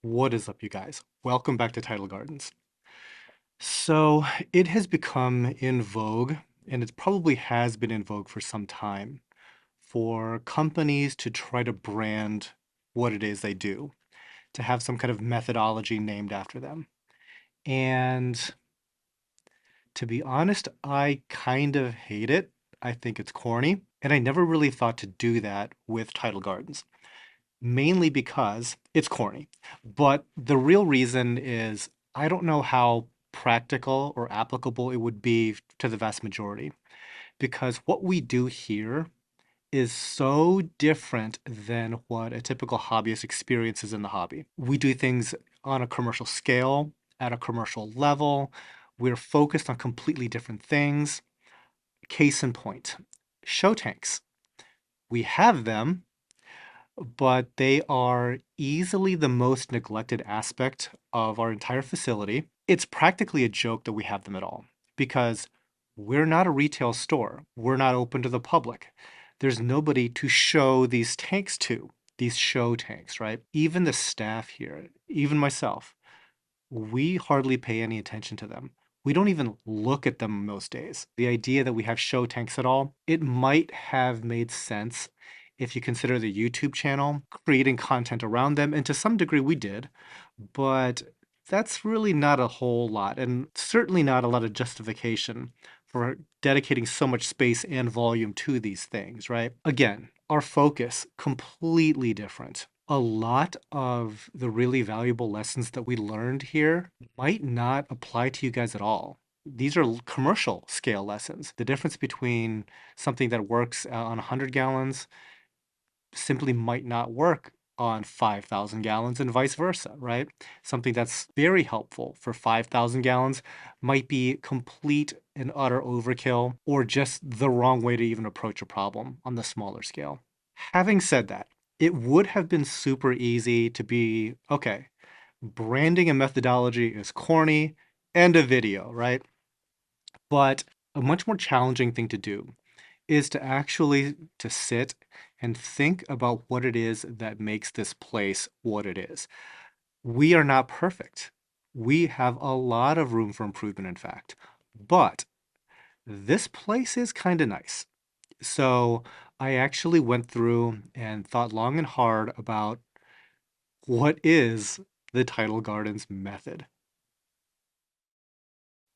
What is up, you guys? Welcome back to Tidal Gardens. So, it has become in vogue, and it probably has been in vogue for some time, for companies to try to brand what it is they do, to have some kind of methodology named after them. And to be honest, I kind of hate it. I think it's corny, and I never really thought to do that with Tidal Gardens, mainly because it's corny. But the real reason is I don't know how practical or applicable it would be to the vast majority, because what we do here is so different than what a typical hobbyist experiences in the hobby. We do things on a commercial scale, at a commercial level. We're focused on completely different things. Case in point, show tanks. We have them, but they are easily the most neglected aspect of our entire facility. It's practically a joke that we have them at all because we're not a retail store. We're not open to the public. There's nobody to show these tanks to, these show tanks, right? Even the staff here, even myself, we hardly pay any attention to them. We don't even look at them most days. The idea that we have show tanks at all, it might have made sense if you consider the YouTube channel, creating content around them, and to some degree we did, but that's really not a whole lot, and certainly not a lot of justification for dedicating so much space and volume to these things, right? Again, our focus completely different. A lot of the really valuable lessons that we learned here might not apply to you guys at all. These are commercial scale lessons. The difference between something that works on 100 gallons simply might not work on 5,000 gallons and vice versa, right? Something that's very helpful for 5,000 gallons might be complete and utter overkill or just the wrong way to even approach a problem on the smaller scale. Having said that, it would have been super easy to be, okay, branding and methodology is corny and a video, right? But a much more challenging thing to do is to actually to sit and think about what it is that makes this place what it is. We are not perfect. We have a lot of room for improvement, in fact. But this place is kind of nice. So I actually went through and thought long and hard about what is the Tidal Gardens method.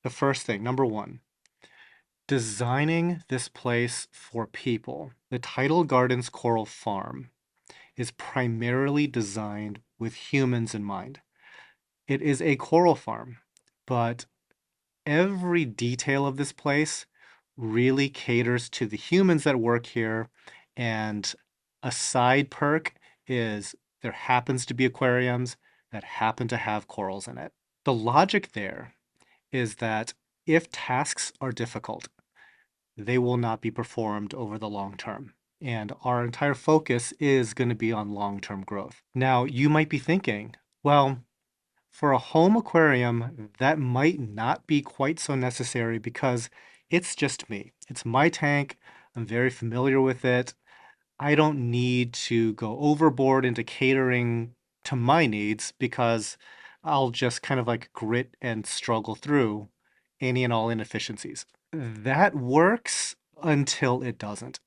The first thing, number one, designing this place for people. The Tidal Gardens Coral Farm is primarily designed with humans in mind. It is a coral farm, but every detail of this place really caters to the humans that work here. And a side perk is there happens to be aquariums that happen to have corals in it. The logic there is that if tasks are difficult, they will not be performed over the long term. And our entire focus is going to be on long term growth. Now, you might be thinking, well, for a home aquarium, that might not be quite so necessary because it's just me. It's my tank. I'm very familiar with it. I don't need to go overboard into catering to my needs because I'll just kind of like grit and struggle through any and all inefficiencies. That works until it doesn't.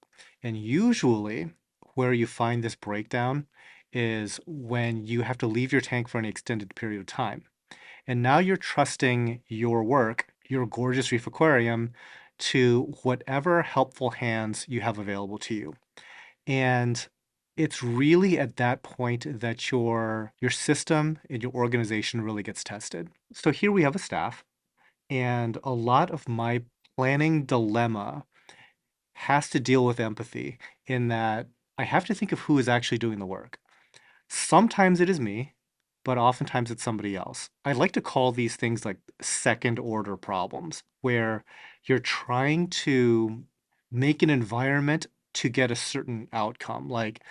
And usually, where you find this breakdown is when you have to leave your tank for an extended period of time. And now you're trusting your work, your gorgeous reef aquarium, to whatever helpful hands you have available to you. And it's really at that point that your system and your organization really gets tested. So here we have a staff, and a lot of my planning dilemma has to deal with empathy in that I have to think of who is actually doing the work. Sometimes it is me, but oftentimes it's somebody else. I like to call these things like second order problems, where you're trying to make an environment to get a certain outcome. Like,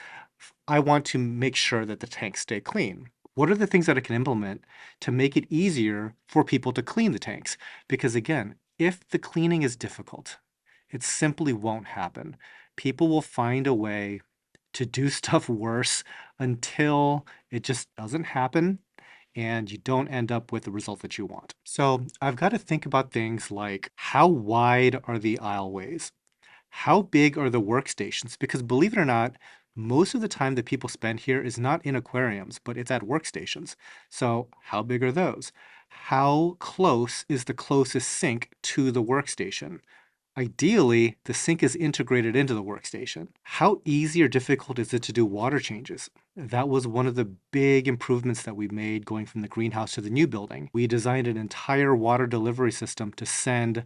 I want to make sure that the tanks stay clean. What are the things that I can implement to make it easier for people to clean the tanks? Because again, if the cleaning is difficult, it simply won't happen. People will find a way to do stuff worse until it just doesn't happen. and you don't end up with the result that you want. So I've got to think about things like how wide are the aisleways? How big are the workstations? Because believe it or not, most of the time that people spend here is not in aquariums, but it's at workstations. So, how big are those? How close is the closest sink to the workstation? Ideally, the sink is integrated into the workstation. How easy or difficult is it to do water changes? That was one of the big improvements that we made going from the greenhouse to the new building. We designed an entire water delivery system to send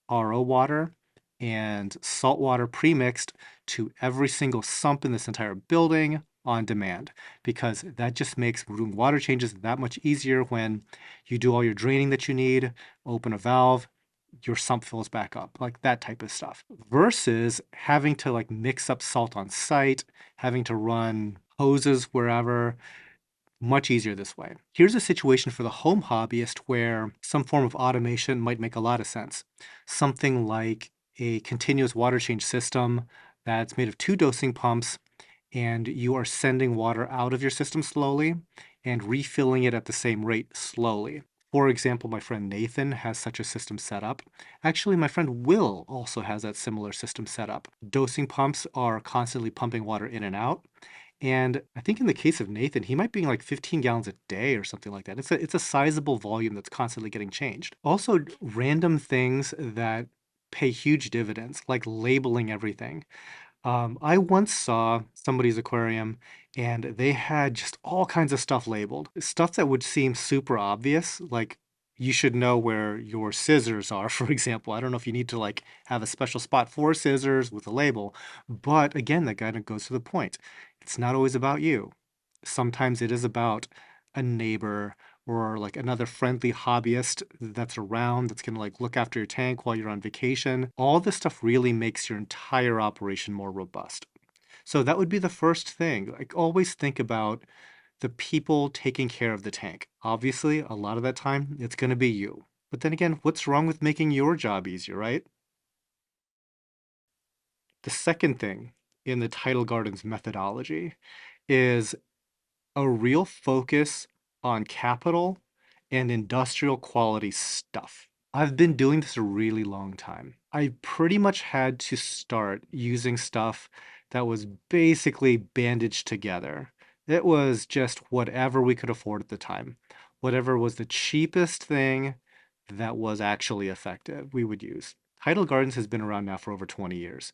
RO water and salt water premixed to every single sump in this entire building on demand, because that just makes doing water changes that much easier. When you do all your draining that you need, open a valve, your sump fills back up, like that type of stuff, versus having to like mix up salt on site, having to run hoses wherever. Much easier this way. Here's a situation for the home hobbyist where some form of automation might make a lot of sense. Something like a continuous water change system that's made of two dosing pumps, and you are sending water out of your system slowly and refilling it at the same rate slowly. For example, my friend Nathan has such a system set up. Actually, my friend Will also has that similar system set up. Dosing pumps are constantly pumping water in and out. And I think in the case of Nathan, he might be like 15 gallons a day or something like that. It's a sizable volume that's constantly getting changed. Also, random things that pay huge dividends, like labeling everything. I once saw somebody's aquarium and they had just all kinds of stuff labeled. Stuff that would seem super obvious, like you should know where your scissors are, for example. I don't know if you need to like have a special spot for scissors with a label, but again, that kind of goes to the point. It's not always about you. Sometimes it is about a neighbor or like another friendly hobbyist that's around that's going to like look after your tank while you're on vacation. All this stuff really makes your entire operation more robust. So that would be the first thing. Like always think about the people taking care of the tank. Obviously, a lot of that time it's going to be you. But then again, what's wrong with making your job easier, right? The second thing in the Tidal Gardens methodology is a real focus on capital and industrial quality stuff. I've been doing this a really long time. I pretty much had to start using stuff that was basically bandaged together. It was just whatever we could afford at the time. Whatever was the cheapest thing that was actually effective, we would use. Tidal Gardens has been around now for over 20 years.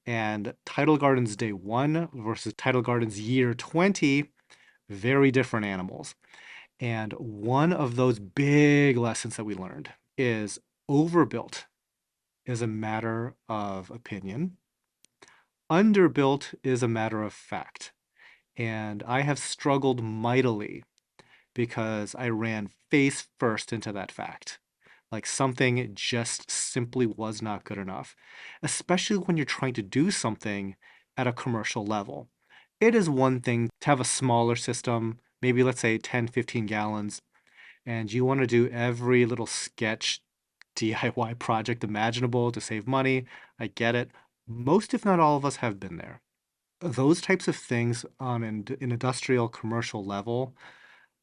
And Tidal Gardens Day 1 versus Tidal Gardens Year 20, very different animals. And one of those big lessons that we learned is overbuilt is a matter of opinion. Underbuilt is a matter of fact. And I have struggled mightily because I ran face first into that fact. Like something just simply was not good enough, especially when you're trying to do something at a commercial level. It is one thing to have a smaller system, maybe let's say 10, 15 gallons, and you want to do every little sketch DIY project imaginable to save money. I get it. Most, if not all of us, have been there. Those types of things on an industrial commercial level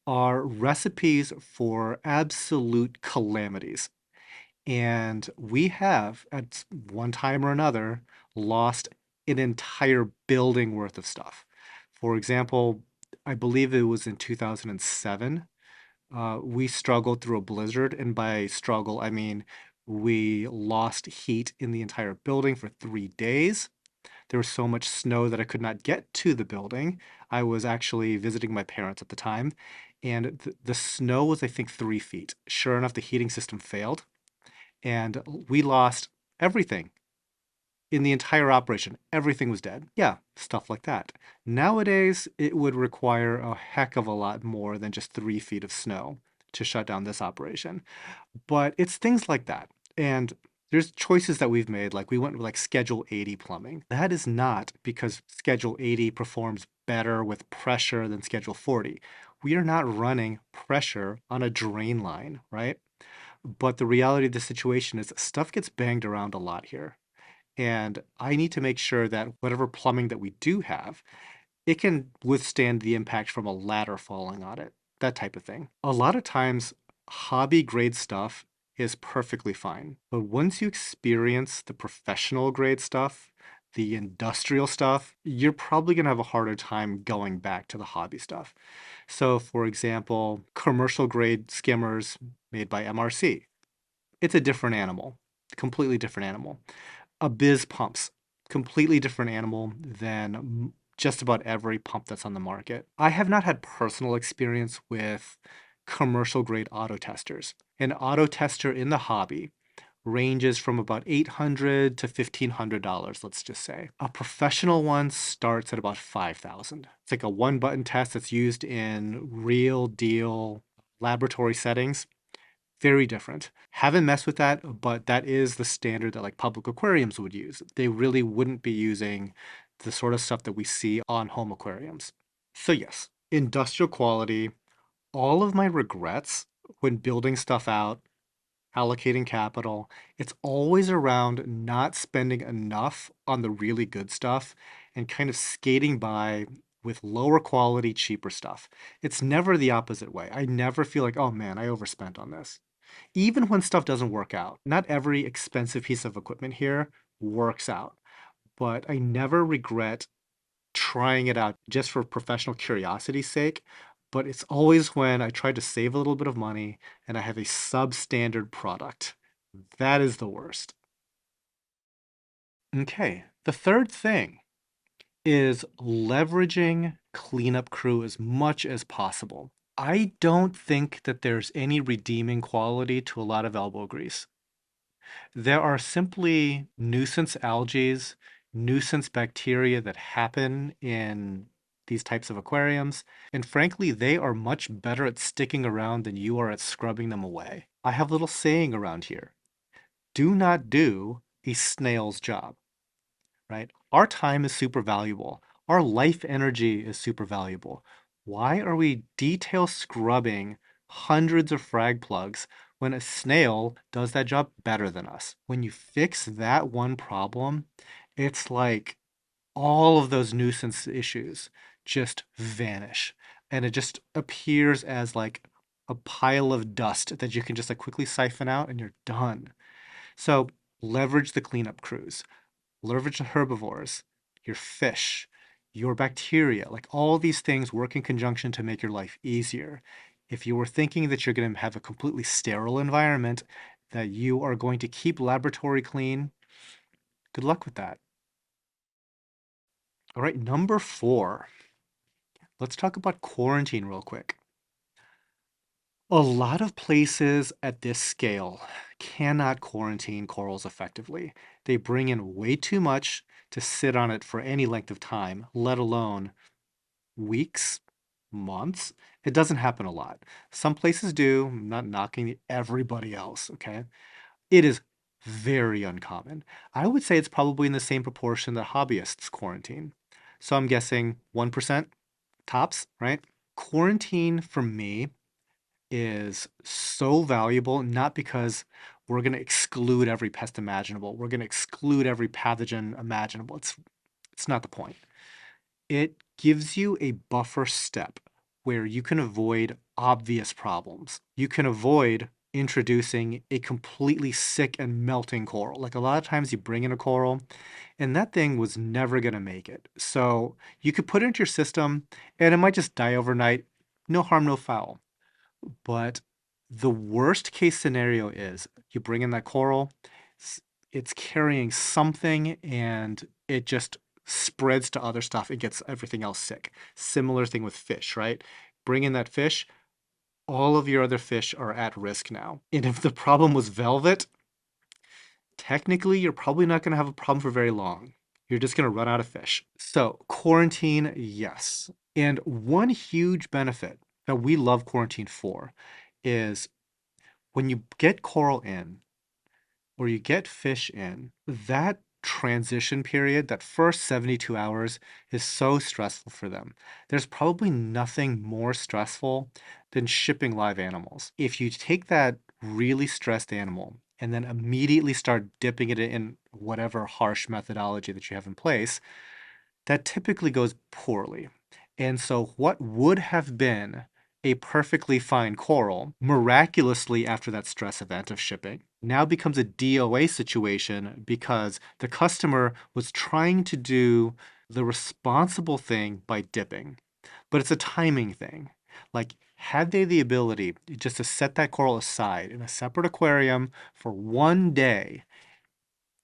are recipes for absolute calamities. And we have, at one time or another, lost an entire building worth of stuff. For example, I believe it was in 2007, we struggled through a blizzard. And by struggle, I mean we lost heat in the entire building for 3 days. There was so much snow that I could not get to the building. I was actually visiting my parents at the time, and the snow was, I think, 3 feet. Sure enough, the heating system failed, and we lost everything in the entire operation. Everything was dead. Yeah, stuff like that. Nowadays, it would require a heck of a lot more than just 3 feet of snow to shut down this operation. But it's things like that. And there's choices that we've made, like we went with like Schedule 80 plumbing. That is not because Schedule 80 performs better with pressure than Schedule 40. We are not running pressure on a drain line, right? But the reality of the situation is stuff gets banged around a lot here. And I need to make sure that whatever plumbing that we do have, it can withstand the impact from a ladder falling on it. that type of thing. A lot of times, hobby grade stuff is perfectly fine. But once you experience the professional grade stuff, the industrial stuff, you're probably going to have a harder time going back to the hobby stuff. So, for example, commercial grade skimmers made by MRC, it's a different animal, completely different animal. Abyss pumps, completely different animal than just about every pump that's on the market. I have not had personal experience with commercial grade auto testers. An auto tester in the hobby ranges from about $800 to $1,500, let's just say. A professional one starts at about 5,000. It's like a one button test that's used in real deal laboratory settings. Very different. Haven't messed with that, but that is the standard that like public aquariums would use. They really wouldn't be using the sort of stuff that we see on home aquariums. So yes, industrial quality, all of my regrets when building stuff out, allocating capital, it's always around not spending enough on the really good stuff and kind of skating by with lower quality, cheaper stuff. It's never the opposite way. I never feel like, oh man, I overspent on this. Even when stuff doesn't work out, not every expensive piece of equipment here works out, but I never regret trying it out just for professional curiosity's sake. But it's always when I try to save a little bit of money and I have a substandard product. That is the worst. Okay, the third thing is leveraging cleanup crew as much as possible. I don't think that there's any redeeming quality to a lot of elbow grease. There are simply nuisance algae, nuisance bacteria that happen in these types of aquariums, and frankly, they are much better at sticking around than you are at scrubbing them away. I have a little saying around here: do not do a snail's job, right? Our time is super valuable. Our life energy is super valuable. Why are we detail scrubbing hundreds of frag plugs when a snail does that job better than us? When you fix that one problem, it's like all of those nuisance issues just vanish. And it just appears as like a pile of dust that you can just like quickly siphon out and you're done. So leverage the cleanup crews, leverage the herbivores, your fish, your bacteria, like all these things work in conjunction to make your life easier. If you were thinking that you're going to have a completely sterile environment, that you are going to keep laboratory clean, good luck with that. All right, number 4. Let's talk about quarantine real quick. A lot of places at this scale cannot quarantine corals effectively. They bring in way too much to sit on it for any length of time, let alone weeks, months. It doesn't happen a lot. Some places do, I'm not knocking everybody else, okay? It is very uncommon. I would say it's probably in the same proportion that hobbyists quarantine. So I'm guessing 1% tops, right? Quarantine for me is so valuable, not because we're going to exclude every pest imaginable, we're going to exclude every pathogen imaginable. It's not the point. It gives you a buffer step where you can avoid obvious problems. You can avoid introducing a completely sick and melting coral. Like a lot of times you bring in a coral and that thing was never going to make it. So you could put it into your system and it might just die overnight. No harm, no foul. But the worst case scenario is you bring in that coral, it's carrying something and it just spreads to other stuff. It gets everything else sick. Similar thing with fish, right? Bring in that fish, all of your other fish are at risk now. And if the problem was velvet, technically you're probably not going to have a problem for very long. You're just going to run out of fish. So, quarantine, yes. And one huge benefit that we love quarantine for is when you get coral in or you get fish in, that transition period, that first 72 hours, is so stressful for them. There's probably nothing more stressful than shipping live animals. If you take that really stressed animal and then immediately start dipping it in whatever harsh methodology that you have in place, that typically goes poorly. And so, what would have been a perfectly fine coral, miraculously after that stress event of shipping, now becomes a DOA situation because the customer was trying to do the responsible thing by dipping. But it's a timing thing. Like, had they the ability just to set that coral aside in a separate aquarium for one day,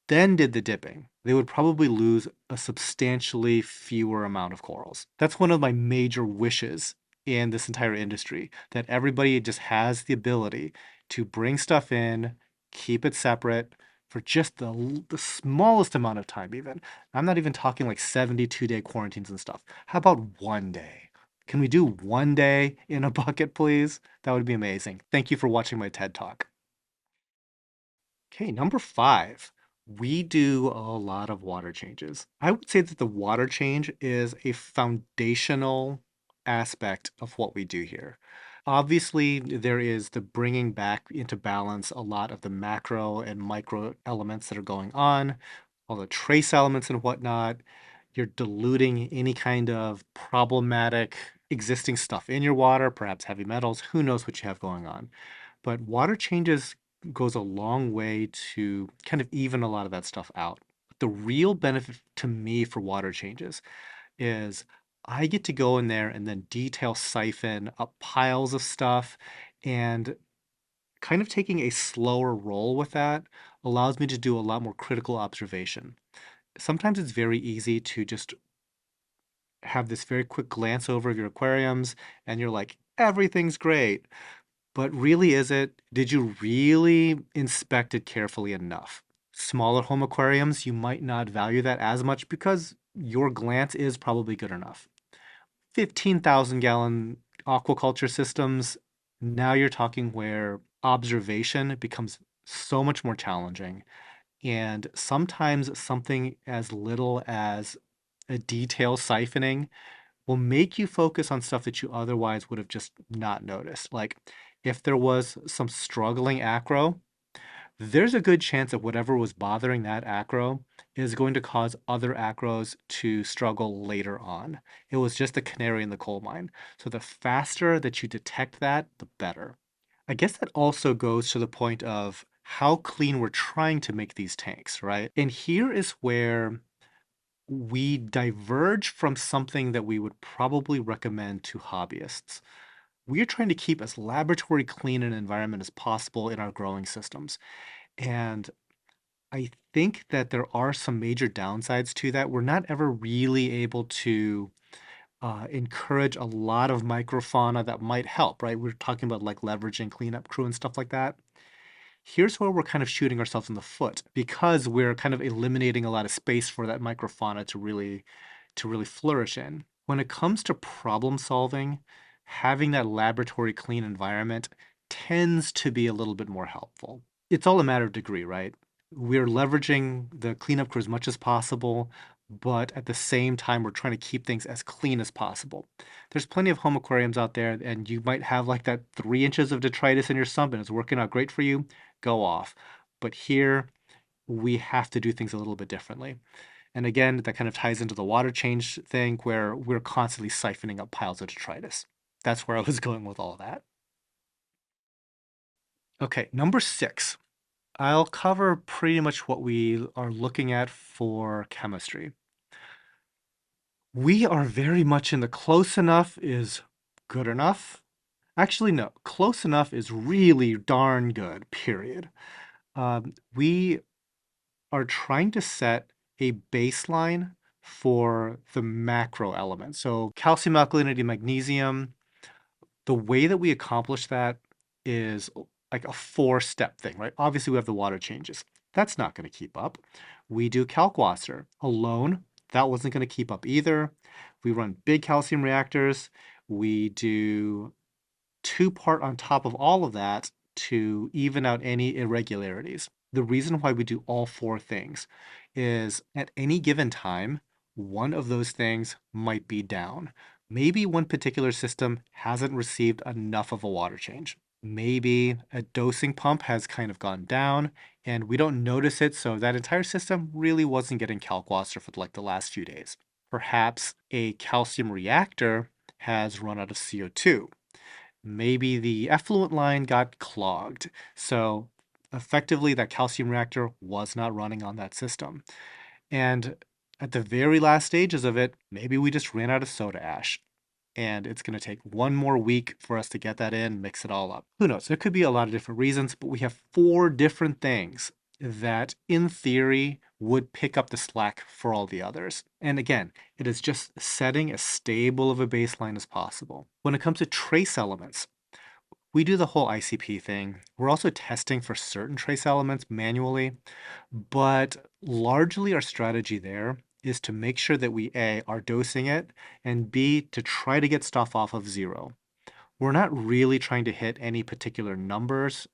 then did the dipping, they would probably lose a substantially fewer amount of corals. That's one of my major wishes in this entire industry, that everybody just has the ability to bring stuff in, keep it separate for just the smallest amount of time, even. I'm not even talking like 72-day quarantines and stuff. How about one day? Can we do one day in a bucket, please? That would be amazing. Thank you for watching my TED Talk. Okay, number five, we do a lot of water changes. I would say that the water change is a foundational aspect of what we do here. Obviously, there is the bringing back into balance a lot of the macro and micro elements that are going on, all the trace elements and whatnot. You're diluting any kind of problematic existing stuff in your water, perhaps heavy metals, who knows what you have going on. But water changes goes a long way to kind of even a lot of that stuff out. The real benefit to me for water changes is I get to go in there and then detail siphon up piles of stuff, and kind of taking a slower roll with that allows me to do a lot more critical observation. Sometimes it's very easy to just have this very quick glance over of your aquariums and you're like, everything's great. But really, is it? Did you really inspect it carefully enough? Smaller home aquariums, you might not value that as much because your glance is probably good enough. 15,000-gallon aquaculture systems, now you're talking where observation becomes so much more challenging. And sometimes something as little as a detail siphoning will make you focus on stuff that you otherwise would have just not noticed. Like if there was some struggling acro, there's a good chance that whatever was bothering that acro is going to cause other acros to struggle later on. It was just a canary in the coal mine. So the faster that you detect that, the better. I guess that also goes to the point of how clean we're trying to make these tanks, right? And here is where we diverge from something that we would probably recommend to hobbyists. We're trying to keep as laboratory clean an environment as possible in our growing systems. And I think that there are some major downsides to that. We're not ever really able to encourage a lot of microfauna that might help, right? We're talking about like leveraging cleanup crew and stuff like that. Here's where we're kind of shooting ourselves in the foot because we're kind of eliminating a lot of space for that microfauna to really flourish in. When it comes to problem solving, having that laboratory clean environment tends to be a little bit more helpful. It's all a matter of degree, right? We're leveraging the cleanup crew as much as possible, but at the same time, we're trying to keep things as clean as possible. There's plenty of home aquariums out there, and you might have like that 3 inches of detritus in your sump and it's working out great for you. Go off. But here, we have to do things a little bit differently. And again, that kind of ties into the water change thing where we're constantly siphoning up piles of detritus. That's where I was going with all of that. Okay, number six. I'll cover pretty much what we are looking at for chemistry. We are very much in the close enough is good enough. Actually, no, close enough is really darn good, period. We are trying to set a baseline for the macro elements. So calcium, alkalinity, magnesium, the way that we accomplish that is like a four-step thing, right? Obviously, we have the water changes. That's not going to keep up. We do kalkwasser alone. That wasn't going to keep up either. We run big calcium reactors. We do two-part on top of all of that to even out any irregularities. The reason why we do all four things is at any given time, one of those things might be down. Maybe one particular system hasn't received enough of a water change. Maybe a dosing pump has kind of gone down and we don't notice it, so that entire system really wasn't getting kalkwasser for like the last few days. Perhaps a calcium reactor has run out of CO2. maybe the effluent line got clogged. So effectively, that calcium reactor was not running on that system. And at the very last stages of it, maybe we just ran out of soda ash. And it's going to take one more week for us to get that in, mix it all up. Who knows? There could be a lot of different reasons, but we have four different things that, in theory, would pick up the slack for all the others. And again, it is just setting as stable of a baseline as possible. When it comes to trace elements, we do the whole ICP thing. We're also testing for certain trace elements manually, but largely our strategy there is to make sure that we A, are dosing it, and B, to try to get stuff off of zero. We're not really trying to hit any particular numbers.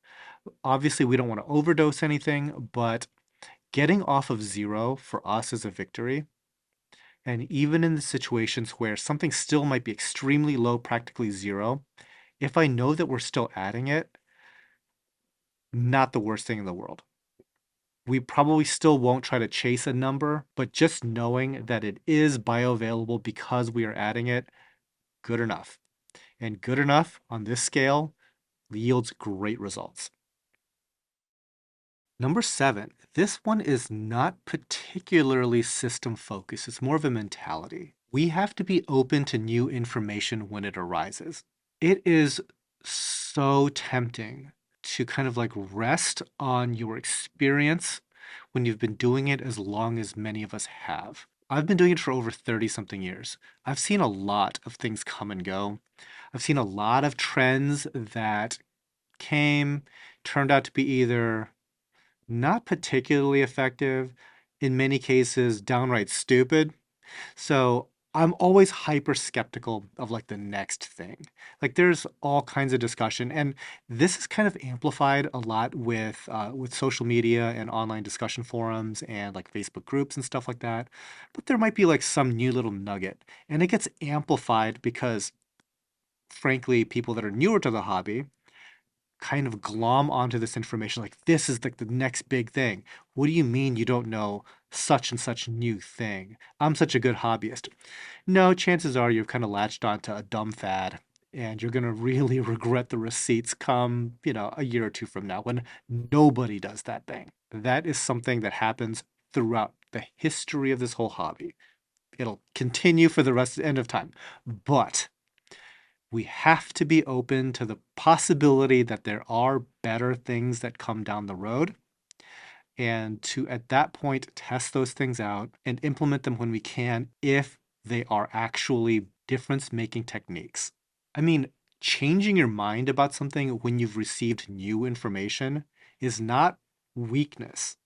Obviously, we don't want to overdose anything, but getting off of zero for us is a victory. And even in the situations where something still might be extremely low, practically zero, if I know that we're still adding it, not the worst thing in the world. We probably still won't try to chase a number, but just knowing that it is bioavailable because we are adding it, good enough. And good enough on this scale yields great results. Number 7, this one is not particularly system focused. It's more of a mentality. We have to be open to new information when it arises. It is so tempting to kind of like rest on your experience when you've been doing it as long as many of us have. I've been doing it for over 30 something years. I've seen a lot of things come and go. I've seen a lot of trends that came, turned out to be either not particularly effective, in many cases, downright stupid. So I'm always hyper skeptical of like the next thing. Like there's all kinds of discussion, and this is kind of amplified a lot with social media and online discussion forums and like Facebook groups and stuff like that. But there might be like some new little nugget, and it gets amplified because, frankly, people that are newer to the hobby kind of glom onto this information like this is like the next big thing. What do you mean you don't know such and such new thing? I'm such a good hobbyist. No, chances are you've kind of latched onto a dumb fad and you're going to really regret the receipts come, a year or two from now when nobody does that thing. That is something that happens throughout the history of this whole hobby. It'll continue for the rest of the end of time. But we have to be open to the possibility that there are better things that come down the road and to at that point test those things out and implement them when we can if they are actually difference making techniques. I mean, changing your mind about something when you've received new information is not weakness.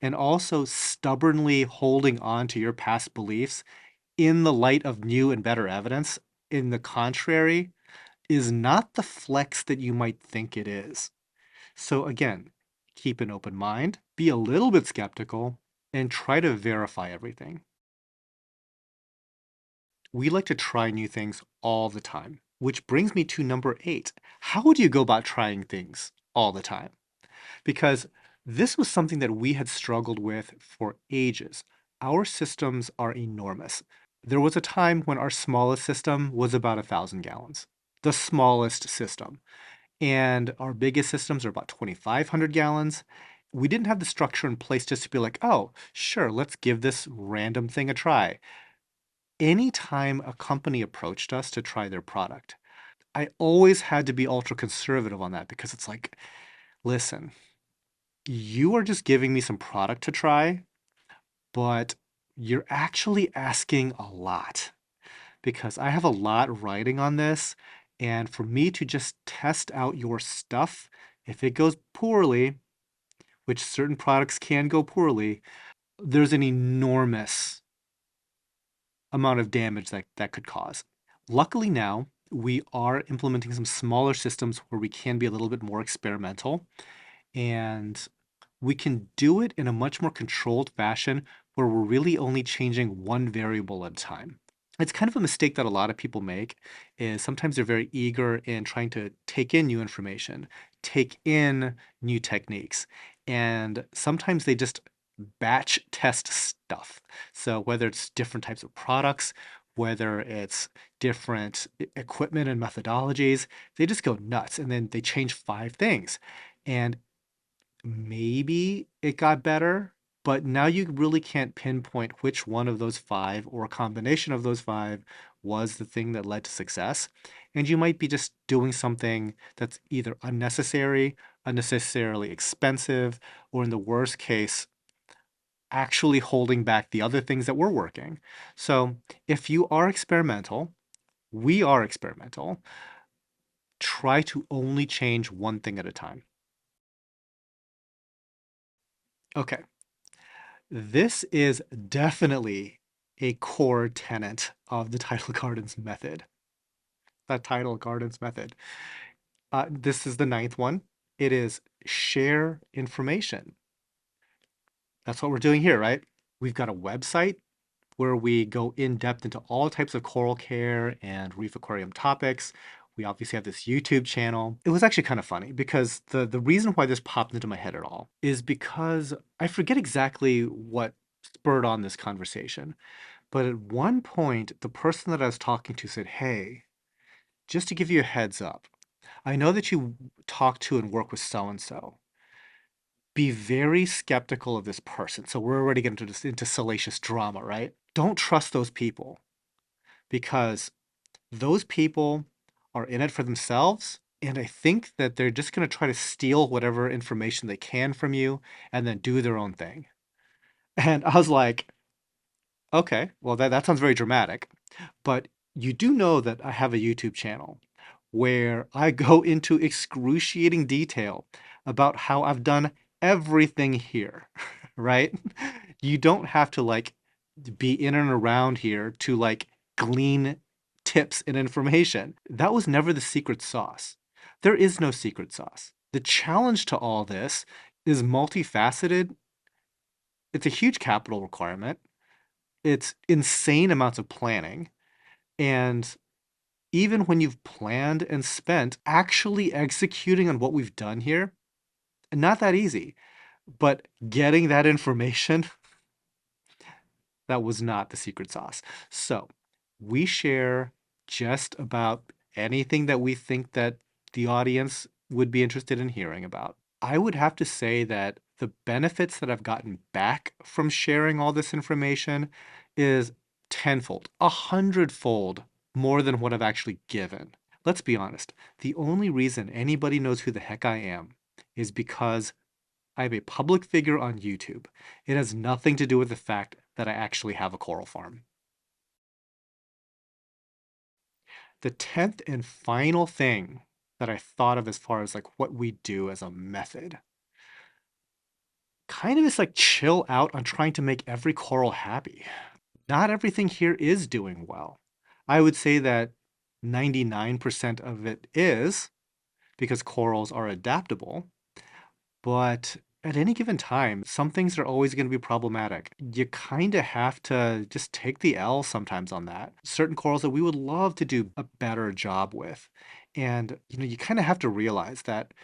And also stubbornly holding on to your past beliefs in the light of new and better evidence, in the contrary, is not the flex that you might think it is. So again, keep an open mind, be a little bit skeptical, and try to verify everything. We like to try new things all the time, which brings me to number 8. How would you go about trying things all the time? Because this was something that we had struggled with for ages. Our systems are enormous. There was a time when our smallest system was about 1,000 gallons, the smallest system. And our biggest systems are about 2,500 gallons. We didn't have the structure in place just to be like, oh, sure, let's give this random thing a try. Anytime a company approached us to try their product, I always had to be ultra conservative on that because it's like, listen, you are just giving me some product to try, but you're actually asking a lot because I have a lot riding on this. And for me to just test out your stuff, if it goes poorly, which certain products can go poorly, there's an enormous amount of damage that could cause. Luckily now, we are implementing some smaller systems where we can be a little bit more experimental and we can do it in a much more controlled fashion where we're really only changing one variable at a time. It's kind of a mistake that a lot of people make is sometimes they're very eager in trying to take in new information, take in new techniques, and sometimes they just batch test stuff. So whether it's different types of products, whether it's different equipment and methodologies, they just go nuts and then they change five things. And maybe it got better, but now you really can't pinpoint which one of those five or a combination of those five was the thing that led to success. And you might be just doing something that's either unnecessary, unnecessarily expensive, or in the worst case, actually holding back the other things that were working. So if you are experimental, we are experimental, try to only change one thing at a time. Okay, this is definitely a core tenet of the Tidal Gardens method. That Tidal Gardens method. This is the ninth one. It is share information. That's what we're doing here, right? We've got a website where we go in depth into all types of coral care and reef aquarium topics. We obviously have this YouTube channel. It was actually kind of funny because the reason why this popped into my head at all is because I forget exactly what spurred on this conversation. But at one point, the person that I was talking to said, "Hey, just to give you a heads up, I know that you talk to and work with so and so. Be very skeptical of this person." So we're already getting into salacious drama, right? Don't trust those people because those people are in it for themselves. And I think that they're just going to try to steal whatever information they can from you and then do their own thing. And I was like, okay, well, that sounds very dramatic. But you do know that I have a YouTube channel where I go into excruciating detail about how I've done everything here, right? You don't have to like be in and around here to like glean tips and information. That was never the secret sauce. There is no secret sauce. The challenge to all this is multifaceted. It's a huge capital requirement. It's insane amounts of planning. And even when you've planned and spent, actually executing on what we've done here, not that easy. But getting that information, that was not the secret sauce. So we share just about anything that we think that the audience would be interested in hearing about. I would have to say that the benefits that I've gotten back from sharing all this information is tenfold, 100-fold more than what I've actually given. Let's be honest, the only reason anybody knows who the heck I am is because I have a public figure on YouTube. It has nothing to do with the fact that I actually have a coral farm. The 10th and final thing that I thought of as far as like what we do as a method kind of is like chill out on trying to make every coral happy. Not everything here is doing well. I would say that 99% of it is because corals are adaptable. But at any given time, some things are always going to be problematic. You kind of have to just take the L sometimes on that. Certain corals that we would love to do a better job with. And you kind of have to realize that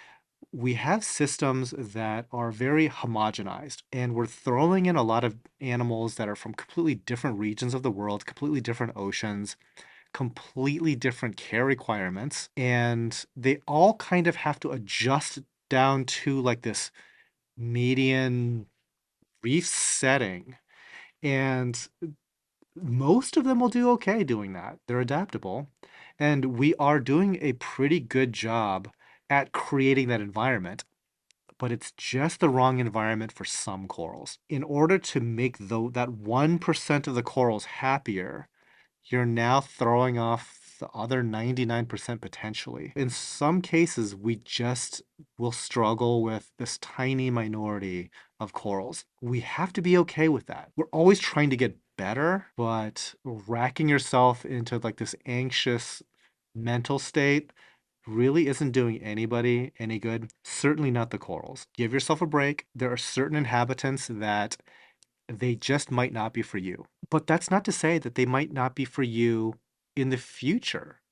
we have systems that are very homogenized, and we're throwing in a lot of animals that are from completely different regions of the world, completely different oceans, completely different care requirements, and they all kind of have to adjust down to like this median reef setting. And most of them will do okay doing that. They're adaptable. And we are doing a pretty good job at creating that environment, but it's just the wrong environment for some corals. In order to make that 1% of the corals happier, you're now throwing off the other 99% potentially. In some cases, we just will struggle with this tiny minority of corals. We have to be okay with that. We're always trying to get better, but racking yourself into like this anxious mental state really isn't doing anybody any good. Certainly not the corals. Give yourself a break. There are certain inhabitants that they just might not be for you. But that's not to say that they might not be for you in the future.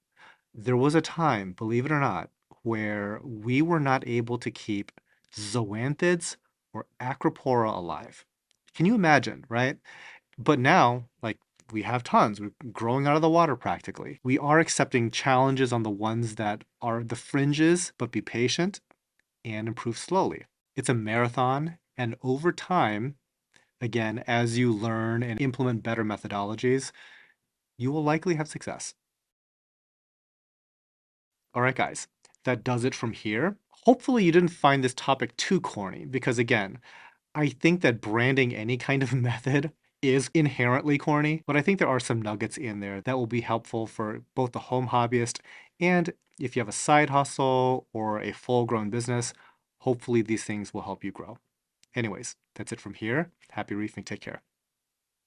There was a time, believe it or not, where we were not able to keep zoanthids or acropora alive. Can you imagine, right? But now, like We have tons. We're growing out of the water practically. We are accepting challenges on the ones that are the fringes, but be patient and improve slowly. It's a marathon, and over time, again, as you learn and implement better methodologies, you will likely have success. All right, guys, that does it from here. Hopefully, you didn't find this topic too corny because, again, I think that branding any kind of method is inherently corny, but I think there are some nuggets in there that will be helpful for both the home hobbyist and if you have a side hustle or a full grown business, hopefully these things will help you grow. Anyways, that's it from here. Happy reefing. Take care.